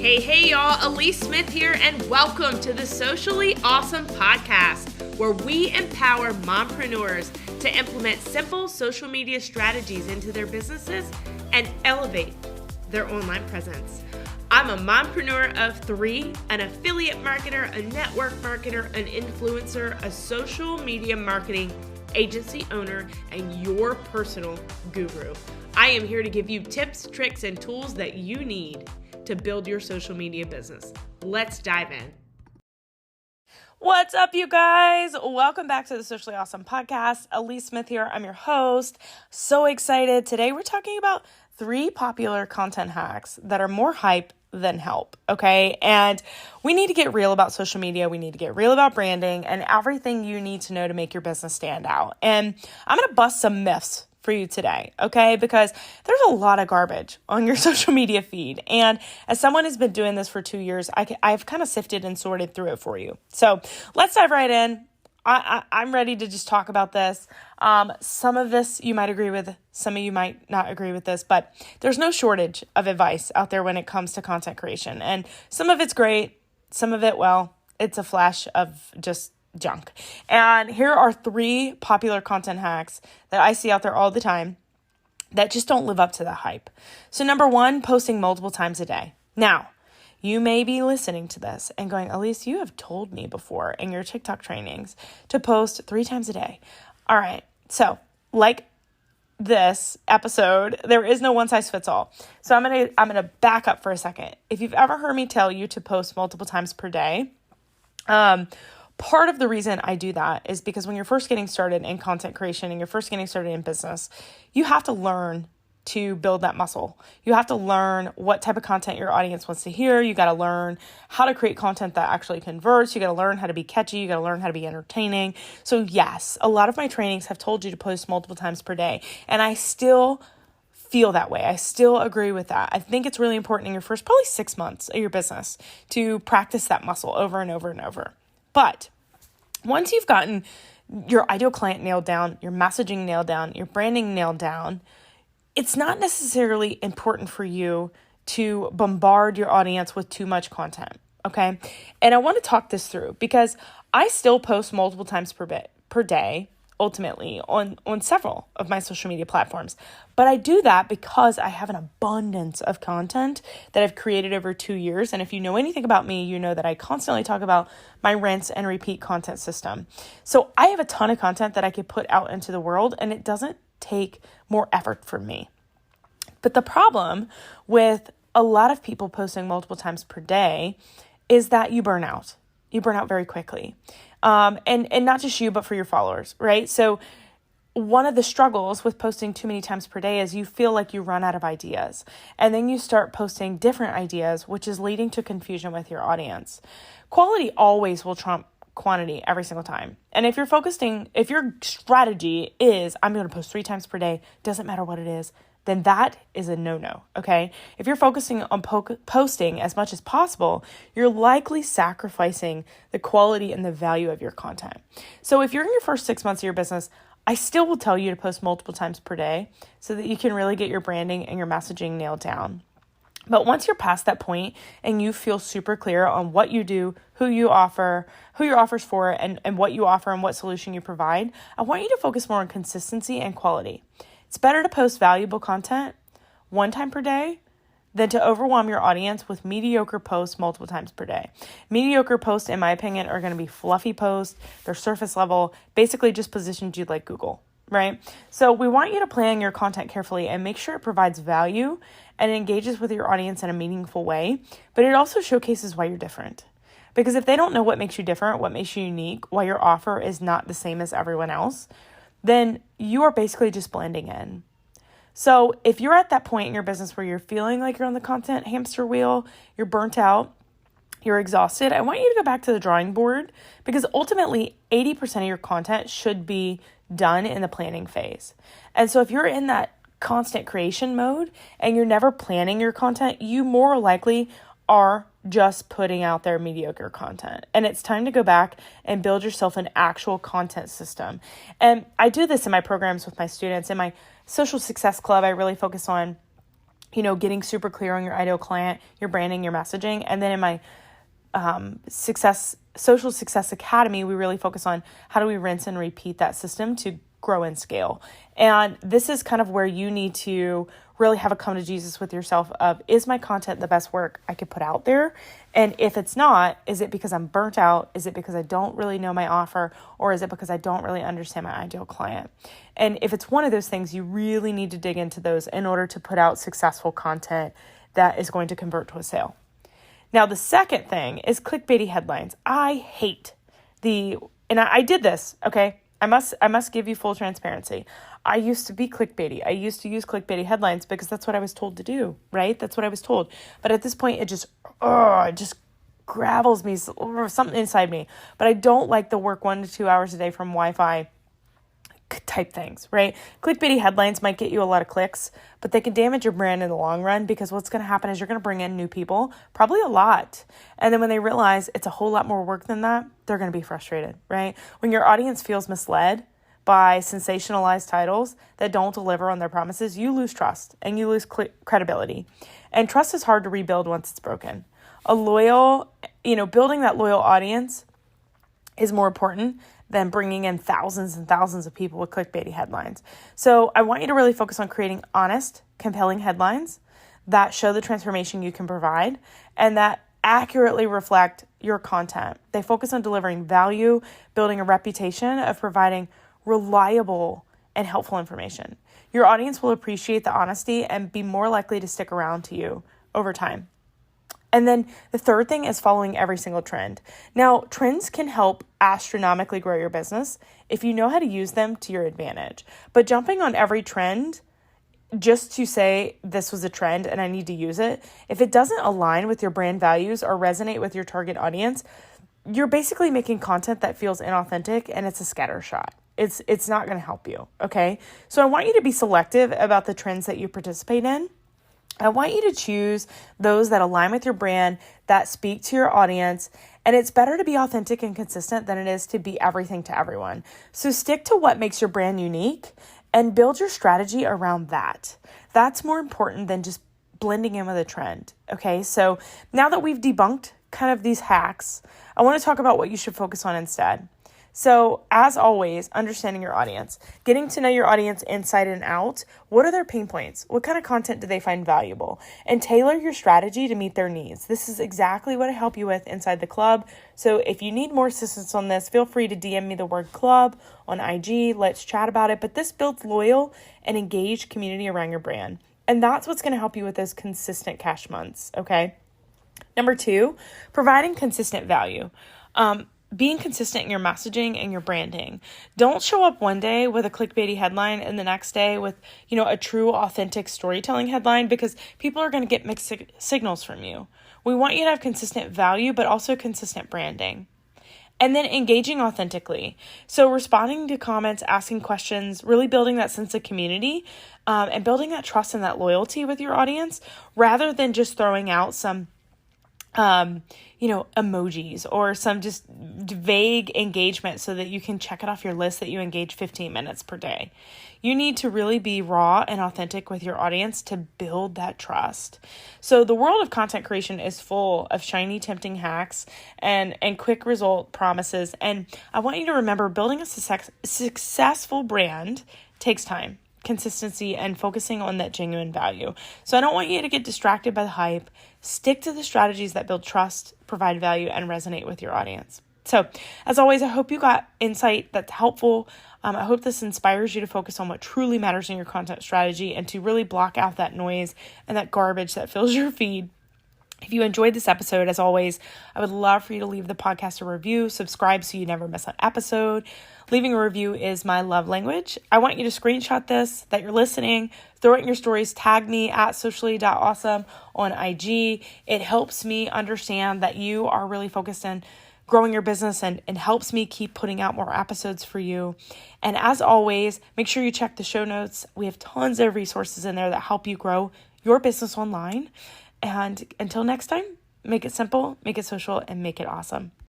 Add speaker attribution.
Speaker 1: Hey, y'all, Elise Smith here, and welcome to the Socially Ausome Podcast, where we empower mompreneurs to implement simple social media strategies into their businesses and elevate their online presence. I'm a mompreneur of three, an affiliate marketer, a network marketer, an influencer, a social media marketing agency owner, and your personal guru. I am here to give you tips, tricks, and tools that you need to build your social media business. Let's dive in. What's up, you guys? Welcome back to the Socially Ausome Podcast. Elise Smith here. I'm your host. So excited. Today we're talking about 3 popular content hacks that are more hype than help, okay? And we need to get real about social media. We need to get real about branding and everything you need to know to make your business stand out. And I'm going to bust some myths for you today, okay? Because there's a lot of garbage on your social media feed. And as someone who's been doing this for 2 years, I've kind of sifted and sorted through it for you. So let's dive right in. I'm ready to just talk about this. Some of this you might agree with, some of you might not agree with this, but there's no shortage of advice out there when it comes to content creation. And some of it's great, some of it, well, it's a flash of just junk. And here are 3 popular content hacks that I see out there all the time that just don't live up to the hype. So number 1, posting multiple times a day. Now, you may be listening to this and going, Elise, you have told me before in your TikTok trainings to post 3 times a day. All right. So like this episode, there is no one size fits all. So I'm going to back up for a second. If you've ever heard me tell you to post multiple times per day, part of the reason I do that is because when you're first getting started in content creation and you're first getting started in business, you have to learn to build that muscle. You have to learn what type of content your audience wants to hear. You got to learn how to create content that actually converts. You got to learn how to be catchy. You got to learn how to be entertaining. So yes, a lot of my trainings have told you to post multiple times per day. And I still feel that way. I still agree with that. I think it's really important in your first probably 6 months of your business to practice that muscle over and over and over. But once you've gotten your ideal client nailed down, your messaging nailed down, your branding nailed down, it's not necessarily important for you to bombard your audience with too much content, okay? And I want to talk this through because I still post multiple times per day, ultimately, on several of my social media platforms. But I do that because I have an abundance of content that I've created over 2 years. And if you know anything about me, you know that I constantly talk about my rinse and repeat content system. So I have a ton of content that I could put out into the world, and it doesn't take more effort from me. But the problem with a lot of people posting multiple times per day is that you burn out. You burn out very quickly. And not just you, but for your followers, right? So one of the struggles with posting too many times per day is you feel like you run out of ideas. And then you start posting different ideas, which is leading to confusion with your audience. Quality always will trump quantity every single time. And if your strategy is, I'm going to post 3 times per day, doesn't matter what it is, then that is a no-no, okay? If you're focusing on posting as much as possible, you're likely sacrificing the quality and the value of your content. So if you're in your first 6 months of your business, I still will tell you to post multiple times per day so that you can really get your branding and your messaging nailed down. But once you're past that point and you feel super clear on what you do, who your offer's for, and what you offer and what solution you provide, I want you to focus more on consistency and quality. It's better to post valuable content 1 time per day than to overwhelm your audience with mediocre posts multiple times per day. Mediocre posts, in my opinion, are going to be fluffy posts. They're surface level, basically just positioned you like Google, right? So we want you to plan your content carefully and make sure it provides value and it engages with your audience in a meaningful way, but it also showcases why you're different. Because if they don't know what makes you different, what makes you unique, why your offer is not the same as everyone else, then you are basically just blending in. So if you're at that point in your business where you're feeling like you're on the content hamster wheel, you're burnt out, you're exhausted, I want you to go back to the drawing board because ultimately 80% of your content should be done in the planning phase. And so if you're in that constant creation mode and you're never planning your content, you more likely are just putting out their mediocre content. And it's time to go back and build yourself an actual content system. And I do this in my programs with my students. In my social success club, I really focus on
Speaker 2: getting super clear on your ideal client, your branding, your messaging. And then in my Social Success Academy, we really focus on how do we rinse and repeat that system to grow and scale. And this is kind of where you need to really have a come to Jesus with yourself of, is my content the best work I could put out there? And if it's not, is it because I'm burnt out? Is it because I don't really know my offer? Or is it because I don't really understand my ideal client? And if it's one of those things, you really need to dig into those in order to put out successful content that is going to convert to a sale. Now, the second thing is clickbaity headlines. I hate and I did this, okay? I must give you full transparency. I used to be clickbaity. I used to use clickbaity headlines because that's what I was told to do, right? That's what I was told. But at this point, it just gravels me, something inside me. But I don't like the work 1 to 2 hours a day from Wi-Fi type things, right? Clickbaity headlines might get you a lot of clicks, but they can damage your brand in the long run, because what's going to happen is you're going to bring in new people, probably a lot. And then when they realize it's a whole lot more work than that, they're going to be frustrated, right? When your audience feels misled by sensationalized titles that don't deliver on their promises, you lose trust and you lose credibility. And trust is hard to rebuild once it's broken. Building that loyal audience is more important than bringing in thousands and thousands of people with clickbaity headlines. So I want you to really focus on creating honest, compelling headlines that show the transformation you can provide and that accurately reflect your content. They focus on delivering value, building a reputation of providing reliable and helpful information. Your audience will appreciate the honesty and be more likely to stick around to you over time. And then the third thing is following every single trend. Now, trends can help astronomically grow your business if you know how to use them to your advantage. But jumping on every trend just to say this was a trend and I need to use it, if it doesn't align with your brand values or resonate with your target audience, you're basically making content that feels inauthentic and it's a scattershot. It's not going to help you, okay? So I want you to be selective about the trends that you participate in. I want you to choose those that align with your brand, that speak to your audience, and it's better to be authentic and consistent than it is to be everything to everyone. So stick to what makes your brand unique and build your strategy around that. That's more important than just blending in with a trend, okay? So now that we've debunked kind of these hacks, I want to talk about what you should focus on instead. So as always, understanding your audience, getting to know your audience inside and out. What are their pain points? What kind of content do they find valuable? And tailor your strategy to meet their needs. This is exactly what I help you with inside the club. So if you need more assistance on this, feel free to DM me the word club on IG. Let's chat about it. But this builds loyal and engaged community around your brand. And that's what's going to help you with those consistent cash months, okay? Number 2, providing consistent value. Being consistent in your messaging and your branding. Don't show up one day with a clickbaity headline and the next day with, a true, authentic storytelling headline, because people are going to get mixed signals from you. We want you to have consistent value, but also consistent branding. And then engaging authentically. So responding to comments, asking questions, really building that sense of community, and building that trust and that loyalty with your audience, rather than just throwing out some emojis or some just vague engagement so that you can check it off your list that you engage 15 minutes per day. You need to really be raw and authentic with your audience to build that trust. So the world of content creation is full of shiny, tempting hacks and quick result promises. And I want you to remember, building a successful brand takes time, consistency, and focusing on that genuine value. So I don't want you to get distracted by the hype. Stick to the strategies that build trust, provide value, and resonate with your audience. So as always, I hope you got insight that's helpful. I hope this inspires you to focus on what truly matters in your content strategy and to really block out that noise and that garbage that fills your feed. If you enjoyed this episode, as always, I would love for you to leave the podcast a review, subscribe so you never miss an episode. Leaving a review is my love language. I want you to screenshot this, that you're listening, throw it in your stories, tag me at socially.awesome on IG. It helps me understand that you are really focused on growing your business and helps me keep putting out more episodes for you. And as always, make sure you check the show notes. We have tons of resources in there that help you grow your business online. And until next time, make it simple, make it social, and make it awesome.